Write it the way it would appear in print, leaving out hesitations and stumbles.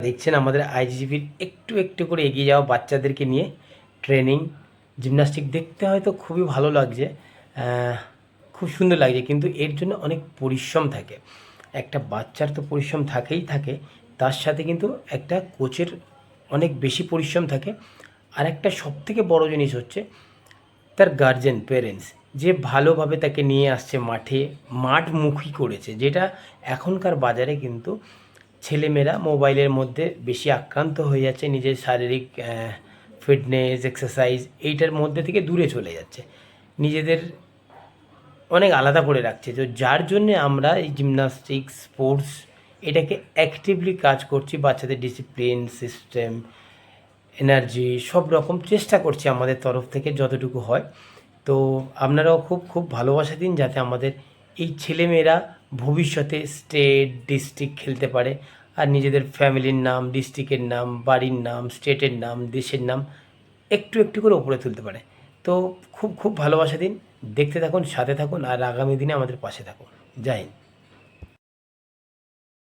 দেখছেন আমাদের আইজিজিপির একটু একটু করে এগিয়ে যাওয়া বাচ্চাদেরকে নিয়ে ট্রেনিং জিমনাস্টিক দেখতে হয়তো খুবই ভালো লাগছে, খুব সুন্দর লাগছে, কিন্তু এর জন্য অনেক পরিশ্রম থাকে। একটা বাচ্চার তো পরিশ্রম থাকেই থাকে, তার সাথে কিন্তু একটা কোচের অনেক বেশি পরিশ্রম থাকে। আর একটা সবথেকে বড় জিনিস হচ্ছে তার গার্জেন পেরেন্টস যে ভালোভাবে তাকে নিয়ে আসছে মাঠে, মাঠমুখী করেছে, যেটা এখনকার বাজারে কিন্তু ছেলেমেয়েরা মোবাইলের মধ্যে বেশি আক্রান্ত হয়ে যাচ্ছে, নিজের শারীরিক ফিটনেস এক্সারসাইজ এইটার মধ্যে থেকে দূরে চলে যাচ্ছে, নিজেদের অনেক আলাদা করে রাখছে। তো যার জন্যে আমরা এই জিমনাস্টিক্স স্পোর্টস এটাকে অ্যাক্টিভলি কাজ করছি, বাচ্চাদের ডিসিপ্লিন সিস্টেম এনার্জি সব রকম চেষ্টা করছি আমাদের তরফ থেকে যতটুকু হয়। তো আপনারাও খুব খুব ভালোবাসা দিন, যাতে আমাদের এই ছেলেমেয়েরা ভবিষ্যতে স্টেট ডিস্ট্রিক্ট খেলতে পারে, আর নিজেদের ফ্যামিলির নাম, ডিস্ট্রিক্টের নাম, বাড়ির নাম, স্টেটের নাম, দেশের নাম একটু একটু করে ওপরে তুলতে পারে। তো খুব খুব ভালোবাসা দিন, দেখতে থাকুন, সাথে থাকুন, আর আগামী দিনে আমাদের পাশে থাকুন। জয় হিন্দ।